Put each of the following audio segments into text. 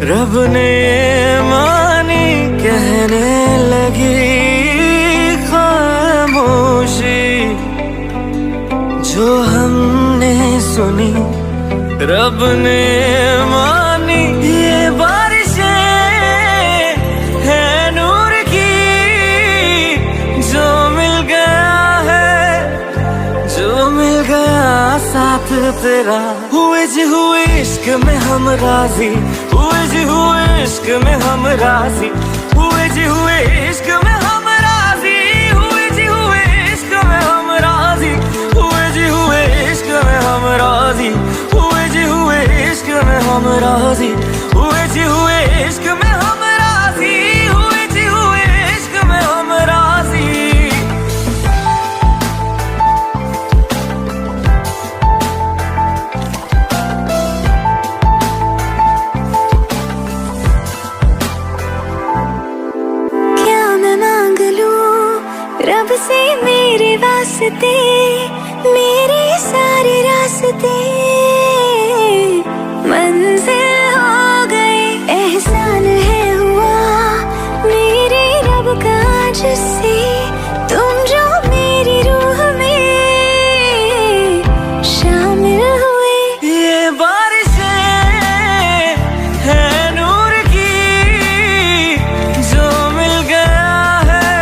रब ने मानी कहने लगी खामोशी, जो हमने सुनी रब ने मानी। ये बारिशें है नूर की, जो मिल गया है, जो मिल गया साथ तेरा। हुए जी हुए इश्क में हम राजी, हुए जी हुए इश्क में हम राजी, हुए जी हुए इश्क में हम राजी, हुए जी हुए इश्क में हम राजी, हुए जी हुए इश्क में हम राजी, हुए जी हुए इश्क में हम राजी, हुए जी हुए इश्क में हम राजी, हुए जी हुए इश्क में हम राजी। रब से मेरे वास्ते, मेरे सारे रास्ते मंजिल हो गए। एहसान है हुआ मेरे रब का जिससे, तुम जो मेरी रूह में शामिल हुए। ये बारिशें है नूर की, जो मिल गया है,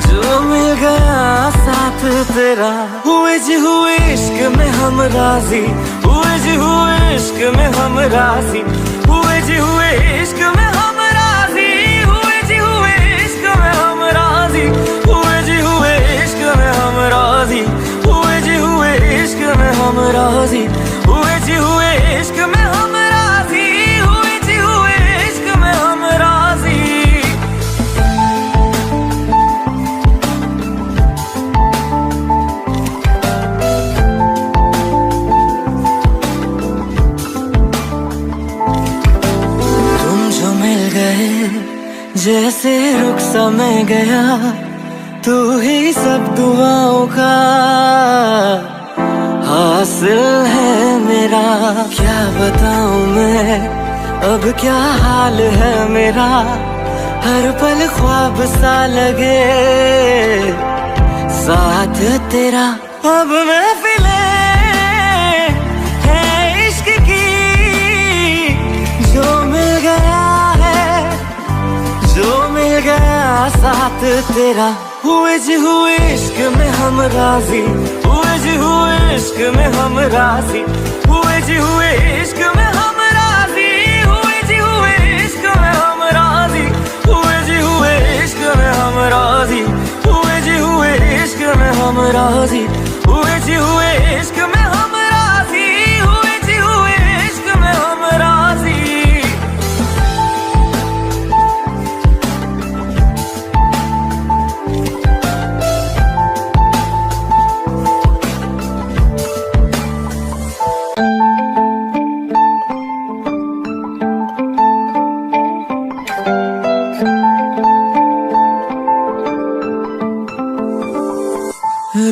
जो मिल गया साथ तेरा। हुए जी हुए इश्क में हम राजी, हुए जी हुए इश्क में हम राजी, हुए जी हुए इश्क में हम राजी, हुए जी हुए इश्क में हम राजी, हुए जी हुए इश्क में हम राजी, हुए जी हुए इश्क में हम राजी, हुए जी हुए इश्क में हम राजी, हुए जी हुए इश्क में हम राजी। जैसे रुख सा मैं गया, तू ही सब दुआओं का हासिल है मेरा। क्या बताऊं मैं अब क्या हाल है मेरा, हर पल ख्वाब सा लगे साथ तेरा। अब महफिलें है इश्क की, जो मिल गया है, जो मिल गया साथ तेरा। हुए जी हुए इश्क में हम राजी, हुए जी हुए इश्क में हम राजी, हुए जी हुए इश्क में हम राजी, हुए जी हुए इश्क में हम राजी, हुए जी हुए इश्क में हम राजी, हुए जी हुए इश्क में हम राजी, हुए जी हुए इश्क में हम राजी, हुए जी हुए इश्क में हम राजी।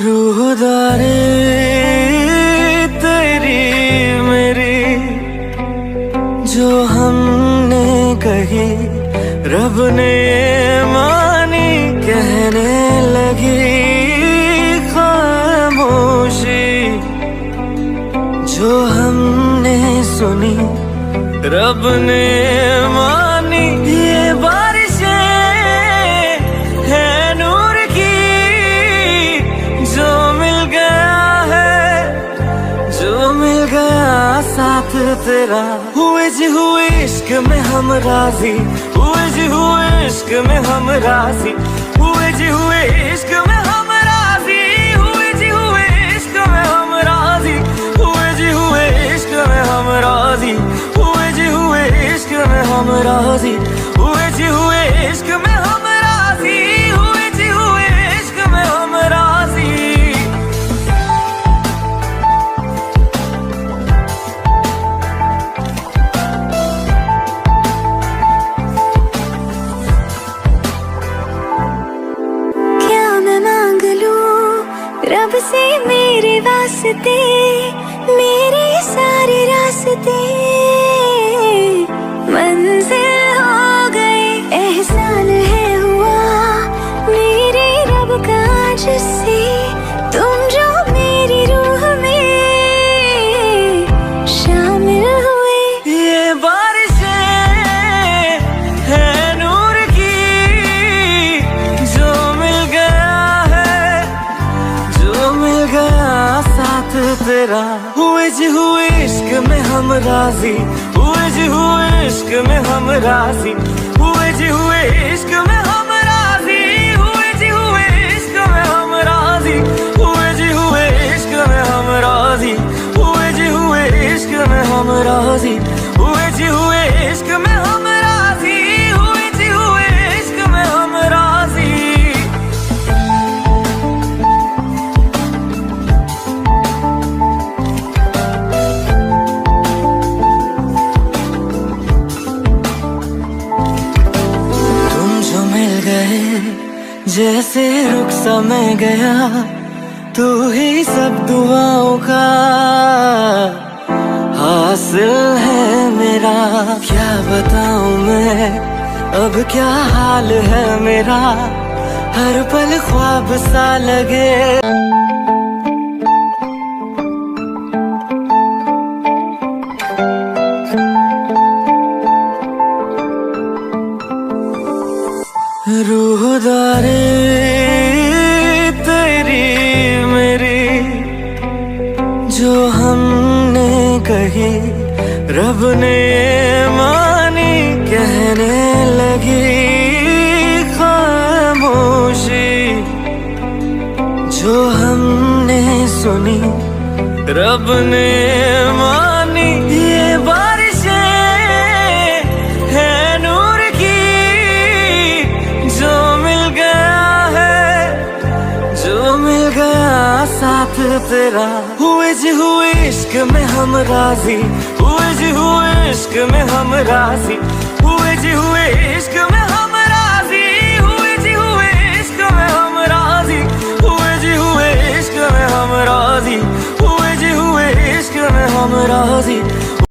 रूहदारी तेरी मेरी, जो हमने कही रब ने मानी कहने लगी खामोशी, जो हमने सुनी रब ने मानी। ये बारिशें है नूर की, जो मिल गया है, जो मिल गया साथ तेरा। हुए जी हुए इश्क में हम राजी, हुए जी हुए इश्क में हम राजी, हुए जी हुए इश्क में हम राजी, हुए जी हुए इश्क में हम राजी, हुए जी हुए इश्क में हम राजी, हुए जी हुए इश्क में हम राजी, हुए जी हुए इश्क में हम राजी, हुए जी हुए इश्क में हम राजी। रब से मेरे वास्ते, मेरे सारे रास्ते तेरा। हुए जी हुए इश्क में हम राजी, हुए जी हुए इश्क में हम राजी, हुए जी हुए इश्क में हम राजी, हुए जी हुए इश्क में हम राजी, हुए जी हुए इश्क में हम राजी, हुए जी हुए इश्क में हम राजी, हुए जी हुए इश्क में हम राजी, हुए जी हुए इश्क में हम राजी। जैसे रुख समय गया, तू ही सब दुआओं का हासिल है मेरा। क्या बताऊं मैं अब क्या हाल है मेरा, हर पल ख्वाब सा लगे। रूहदारी तेरी मेरी जो हमने कही, रब ने मानी कहने लगी खामोशी। जो हमने सुनी रब ने मानी, ये बारिशें है नूर की, जो मिल गया है, जो मिल गया साथ तेरा। हुए जी हुए इश्क में हम राजी, हुए जी हुए इश्क में हम राजी, हुए जी हुए इश्क में हम राजी, हुए जी हुए इश्क में हम राजी, हुए जी हुए इश्क में हम राजी, हुए जी हुए इश्क में हम राजी।